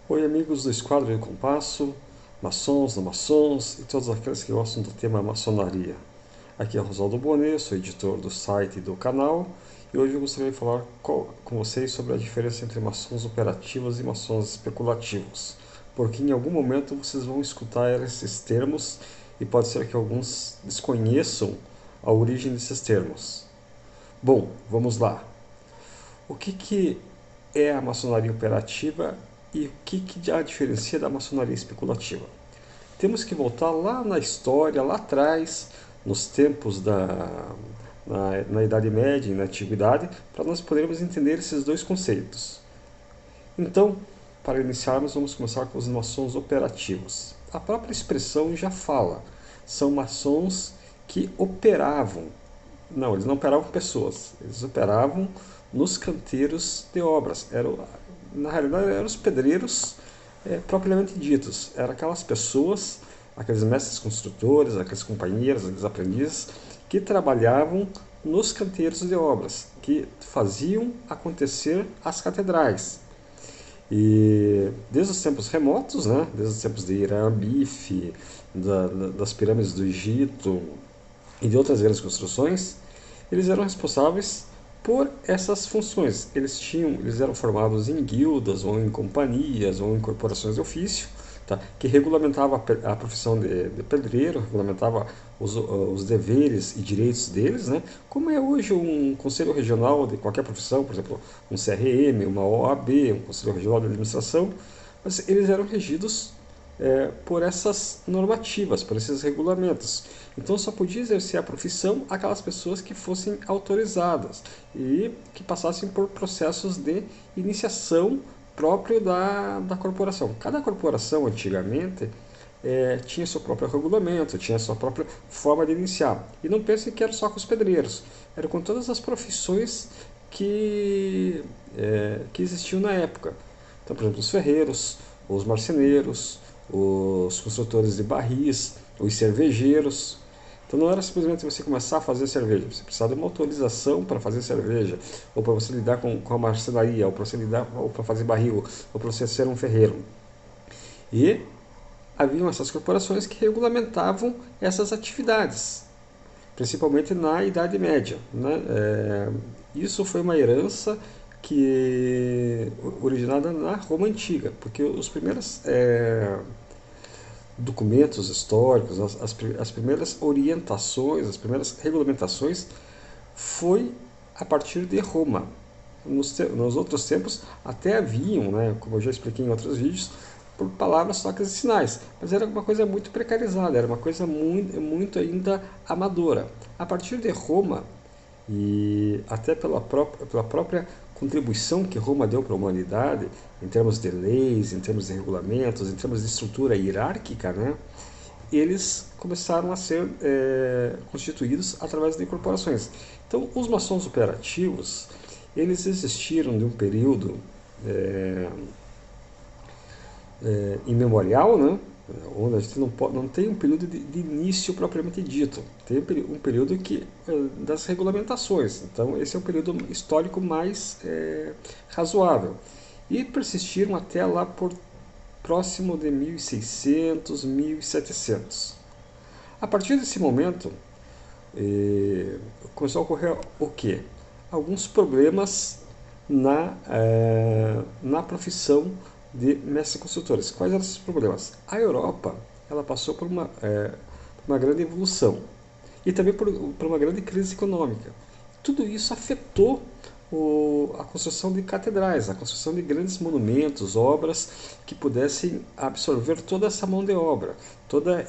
Oi, amigos do Esquadro e do Compasso, maçons, não maçons e todos aqueles que gostam do tema maçonaria. Aqui é Rosaldo Bonet, sou editor do site e do canal, e hoje eu gostaria de falar com vocês sobre a diferença entre maçons operativos e maçons especulativos, porque em algum momento vocês vão escutar esses termos e pode ser que alguns desconheçam a origem desses termos. Bom, vamos lá. O que é a maçonaria operativa e o que a diferencia da maçonaria especulativa? Temos que voltar lá na história, lá atrás, nos tempos na Idade Média e na Antiguidade, para nós podermos entender esses dois conceitos. Então, para iniciarmos, vamos começar com os maçons operativos. A própria expressão já fala, são maçons que operavam. Não, eles não operavam pessoas, eles operavam nos canteiros de obras. Na realidade, eram os pedreiros propriamente ditos. Eram aquelas pessoas, aqueles mestres construtores, aqueles companheiros, aqueles aprendizes, que trabalhavam nos canteiros de obras, que faziam acontecer as catedrais. E desde os tempos remotos, né, desde os tempos de Irã, Bife, das pirâmides do Egito e de outras grandes construções, eles eram responsáveis por essas funções. Eles eram formados em guildas, ou em companhias, ou em corporações de ofício, tá, que regulamentava a profissão de pedreiro, regulamentava os deveres e direitos deles, né, como é hoje um conselho regional de qualquer profissão, por exemplo, um CRM, uma OAB, um conselho regional de administração, mas eles eram regidos por essas normativas, por esses regulamentos. Então só podia exercer a profissão aquelas pessoas que fossem autorizadas e que passassem por processos de iniciação próprio da corporação. Cada corporação antigamente tinha seu próprio regulamento, tinha sua própria forma de iniciar. E não pensem que era só com os pedreiros, era com todas as profissões que existiam na época. Então, por exemplo, os ferreiros, os marceneiros, os construtores de barris, os cervejeiros. Então não era simplesmente você começar a fazer cerveja, você precisava de uma autorização para fazer cerveja, ou para você lidar com a marcenaria, ou para você lidar, ou para fazer barril, ou para você ser um ferreiro. E haviam essas corporações que regulamentavam essas atividades, principalmente na Idade Média, né? Isso foi uma herança que originada na Roma Antiga, porque os primeiros documentos históricos, as primeiras orientações, as primeiras regulamentações foi a partir de Roma. Nos outros tempos até haviam, né, como eu já expliquei em outros vídeos, por palavras, tocas e sinais, mas era uma coisa muito precarizada, era uma coisa muito ainda amadora. A partir de Roma, e até pela própria contribuição que Roma deu para a humanidade, em termos de leis, em termos de regulamentos, em termos de estrutura hierárquica, né, eles começaram a ser constituídos através de corporações. Então, os maçons operativos, eles existiram de um período imemorial, né? Onde a gente não tem um período de início propriamente dito, tem um período das regulamentações. Então esse é o período histórico mais razoável. E persistiram até lá por próximo de 1600, 1700. A partir desse momento começou a ocorrer o quê? Alguns problemas na profissão de mestres consultores. Quais eram esses problemas? A Europa ela passou por uma grande evolução e também por uma grande crise econômica. Tudo isso afetou a construção de catedrais, a construção de grandes monumentos, obras que pudessem absorver toda essa mão de obra, toda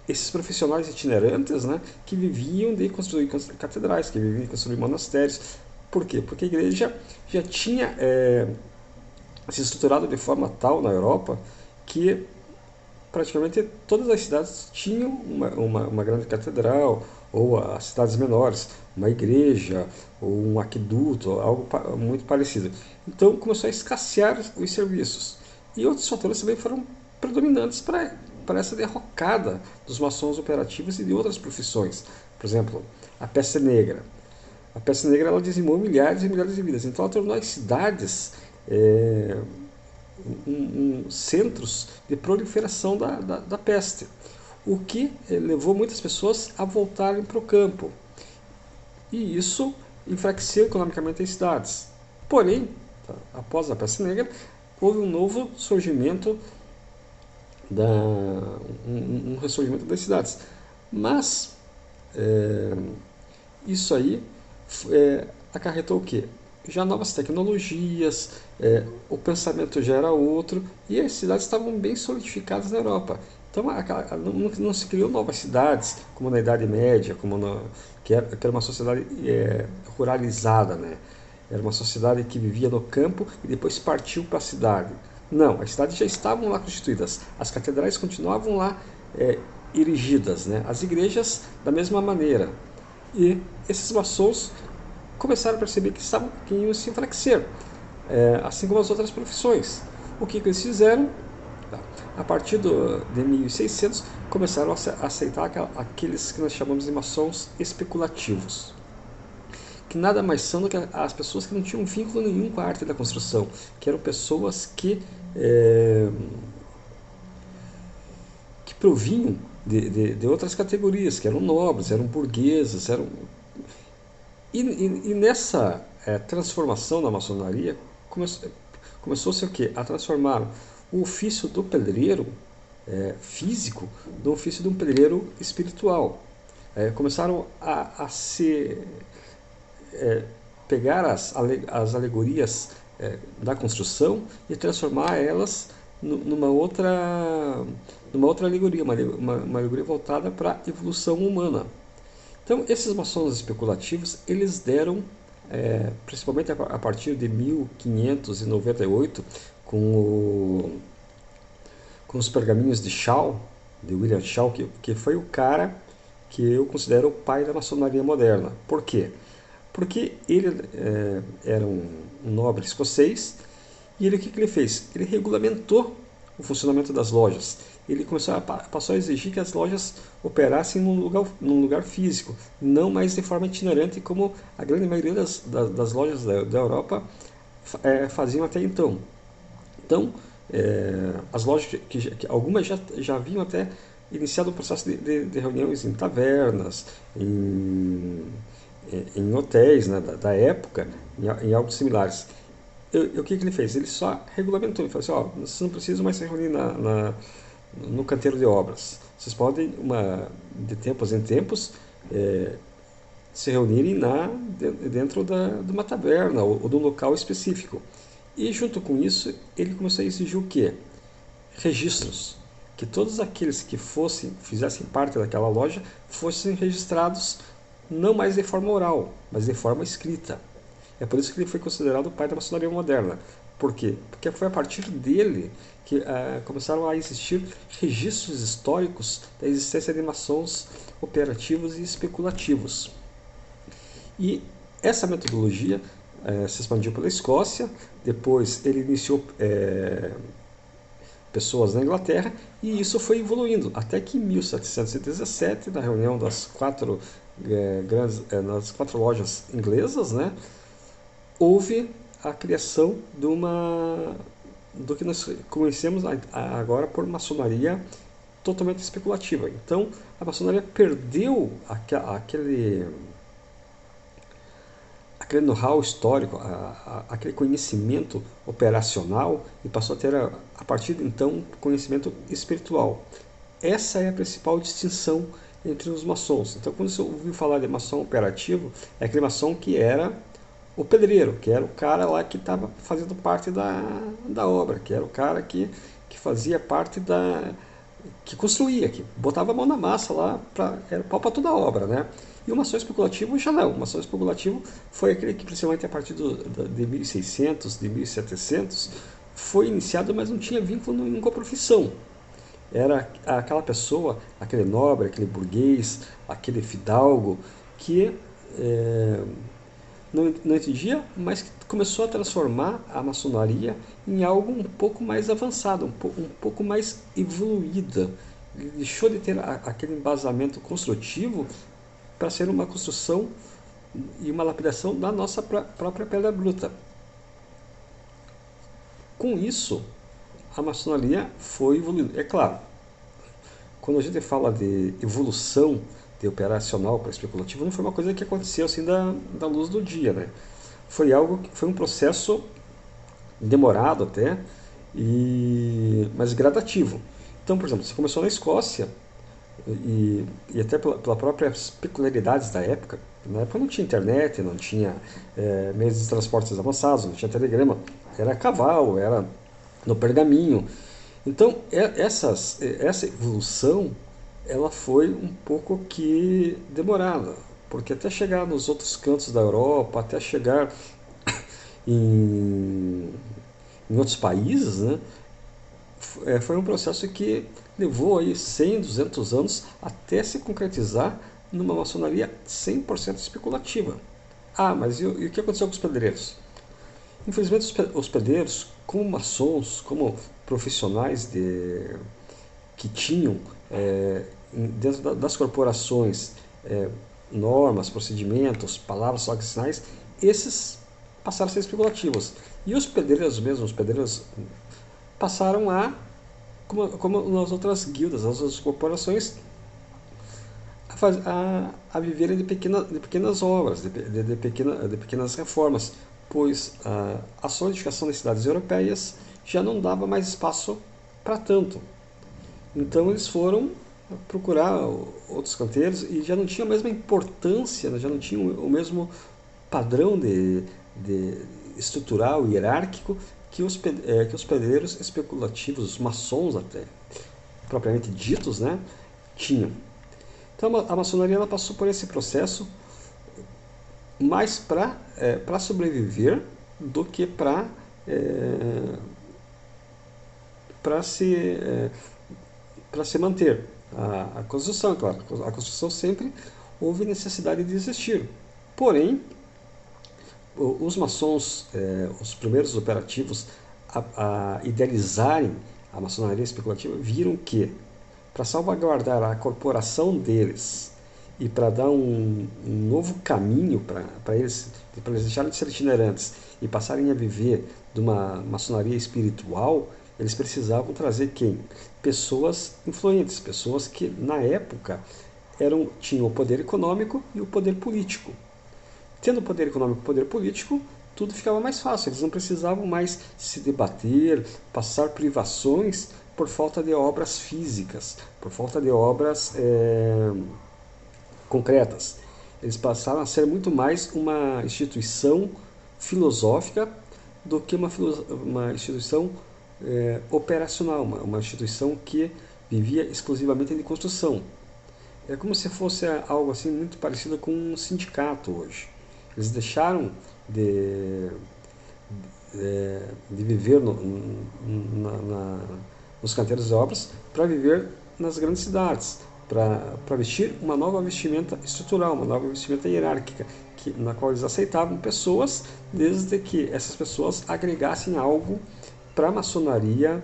esses profissionais itinerantes, né, que viviam de construir catedrais, que viviam de construir monastérios. Por quê? Porque a igreja já tinha se estruturado de forma tal na Europa que praticamente todas as cidades tinham uma grande catedral, ou as cidades menores, uma igreja, ou um aqueduto, algo muito parecido. Então começou a escassear os serviços. E outros fatores também foram predominantes para essa derrocada dos maçons operativos e de outras profissões. Por exemplo, a peste negra. A peste negra ela dizimou milhares e milhares de vidas. Então ela tornou as cidades centros de proliferação da peste, o que levou muitas pessoas a voltarem para o campo. E isso enfraqueceu economicamente as cidades. Porém, após a peste negra, houve um novo surgimento, um ressurgimento das cidades. Mas isso aí acarretou o quê? Já novas tecnologias, o pensamento já era outro, e as cidades estavam bem solidificadas na Europa. Então não se criou novas cidades, como na Idade Média, que era uma sociedade ruralizada, né? Era uma sociedade que vivia no campo e depois partiu para a cidade. Não, as cidades já estavam lá constituídas, as catedrais continuavam lá erigidas, né? As igrejas da mesma maneira. E esses maçons começaram a perceber que iam se enfraquecer, assim como as outras profissões. O que eles fizeram? A partir de 1600, começaram a aceitar aqueles que nós chamamos de maçons especulativos, que nada mais são do que as pessoas que não tinham vínculo nenhum com a arte da construção, que eram pessoas que provinham de outras categorias, que eram nobres, eram burgueses, e nessa transformação da maçonaria, começou-se o quê? A transformar o ofício do pedreiro físico no ofício de um pedreiro espiritual. Começaram a se pegar as alegorias da construção e transformar elas numa outra alegoria, uma alegoria voltada para a evolução humana. Então, esses maçons especulativos, eles deram, principalmente a partir de 1598, com os pergaminhos de Shaw, de William Shaw, que foi o cara que eu considero o pai da maçonaria moderna. Por quê? Porque ele era um nobre escocês, e o que ele fez? Ele regulamentou o funcionamento das lojas. Ele passou a exigir que as lojas operassem num lugar físico, não mais de forma itinerante, como a grande maioria das lojas da Europa faziam até então. Então, as lojas, algumas já haviam até iniciado o processo de reuniões em tavernas, em hotéis, né, da época, em algo similares. O que ele fez? Ele só regulamentou. Ele falou assim: vocês não precisam mais se reunir no canteiro de obras. Vocês podem, de tempos em tempos, se reunirem dentro de uma taverna ou de um local específico. E junto com isso, ele começou a exigir o quê? Registros. Que todos aqueles que fizessem parte daquela loja fossem registrados não mais de forma oral, mas de forma escrita. É por isso que ele foi considerado o pai da maçonaria moderna. Por quê? Porque foi a partir dele que começaram a existir registros históricos da existência de maçons operativos e especulativos. E essa metodologia se expandiu pela Escócia, depois ele iniciou pessoas na Inglaterra, e isso foi evoluindo, até que em 1717, na reunião das quatro lojas inglesas, né, houve a criação do que nós conhecemos agora por maçonaria totalmente especulativa. Então, a maçonaria perdeu aquele know-how histórico, aquele conhecimento operacional, e passou a ter, a partir de então, conhecimento espiritual. Essa é a principal distinção entre os maçons. Então, quando você ouviu falar de maçom operativo, é aquele maçom que era o pedreiro, que era o cara lá que estava fazendo parte da obra, que era o cara que fazia parte que construía, que botava a mão na massa lá, era pau para toda a obra, né? E o maçom especulativo já não. O maçom especulativo foi aquele que, principalmente a partir de 1600, de 1700, foi iniciado, mas não tinha vínculo nenhum com a profissão. Era aquela pessoa, aquele nobre, aquele burguês, aquele fidalgo, que não entendia, mas que começou a transformar a maçonaria em algo um pouco mais avançado, um pouco mais evoluída. Deixou de ter aquele embasamento construtivo para ser uma construção e uma lapidação da nossa própria pedra bruta. com isso, a maçonaria foi evoluindo. É claro, quando a gente fala de evolução de operacional para especulativo, não foi uma coisa que aconteceu assim da luz do dia, né? Foi um processo demorado até, mas gradativo. Então, por exemplo, você começou na Escócia, e até pela próprias peculiaridades da época. Na época não tinha internet, não tinha meios de transportes avançados, não tinha telegrama, era cavalo, era no pergaminho. Então, essa evolução ela foi um pouco que demorada, porque até chegar nos outros cantos da Europa, até chegar em, em outros países, né, foi um processo que levou aí 100, 200 anos até se concretizar numa maçonaria 100% especulativa. Ah, mas e o que aconteceu com os pedreiros? Infelizmente, os pedreiros, como maçons, como profissionais que tinham dentro das corporações normas, procedimentos, palavras, toques, sinais, esses passaram a ser especulativos. E os pedreiros mesmo, os pedreiros passaram como nas outras guildas, nas outras corporações, a viverem de pequenas obras, de pequenas reformas, pois a solidificação das cidades europeias já não dava mais espaço para tanto. Então eles foram procurar outros canteiros e já não tinha a mesma importância, né, já não tinha o mesmo padrão de estrutural e hierárquico que os pedreiros especulativos, os maçons até, propriamente ditos, né, tinham. Então a maçonaria ela passou por esse processo mais para sobreviver do que para se manter. A construção, claro, a construção sempre houve necessidade de existir. Porém, os maçons, os primeiros operativos a idealizarem a maçonaria especulativa, viram que para salvaguardar a corporação deles e para dar um novo caminho para eles deixarem de ser itinerantes e passarem a viver de uma maçonaria espiritual, eles precisavam trazer quem? Pessoas influentes, pessoas que na época tinham o poder econômico e o poder político. Tendo poder econômico e poder político, tudo ficava mais fácil. Eles não precisavam mais se debater, passar privações por falta de obras físicas, por falta de obras concretas. Eles passaram a ser muito mais uma instituição filosófica do que uma instituição operacional, uma instituição que vivia exclusivamente de construção. É como se fosse algo assim muito parecido com um sindicato hoje. Eles deixaram de viver nos canteiros de obras para viver nas grandes cidades, para vestir uma nova vestimenta estrutural, uma nova vestimenta hierárquica, na qual eles aceitavam pessoas, desde que essas pessoas agregassem algo para a maçonaria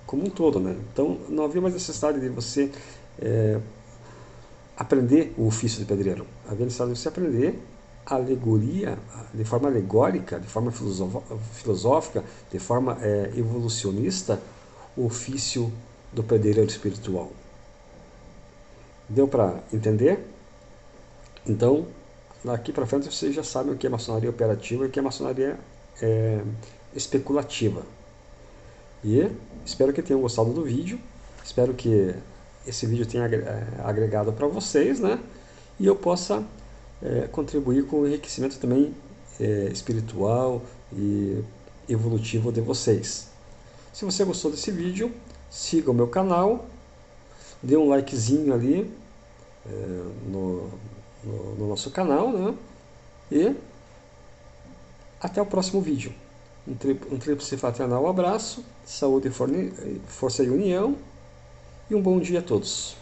como um todo, né? Então não havia mais necessidade de você aprender o ofício de pedreiro. Havia necessidade de você aprender a alegoria, de forma alegórica, de forma filosófica, de forma evolucionista, o ofício do pedreiro espiritual. Deu para entender? Então, daqui para frente vocês já sabem o que é maçonaria operativa e o que é maçonaria especulativa. E espero que tenham gostado do vídeo, espero que esse vídeo tenha agregado para vocês, né? E eu possa contribuir com o enriquecimento também espiritual e evolutivo de vocês. Se você gostou desse vídeo, siga o meu canal, dê um likezinho ali no nosso canal, né? E até o próximo vídeo. Um tríplice fraternal abraço, saúde, força e união, e um bom dia a todos.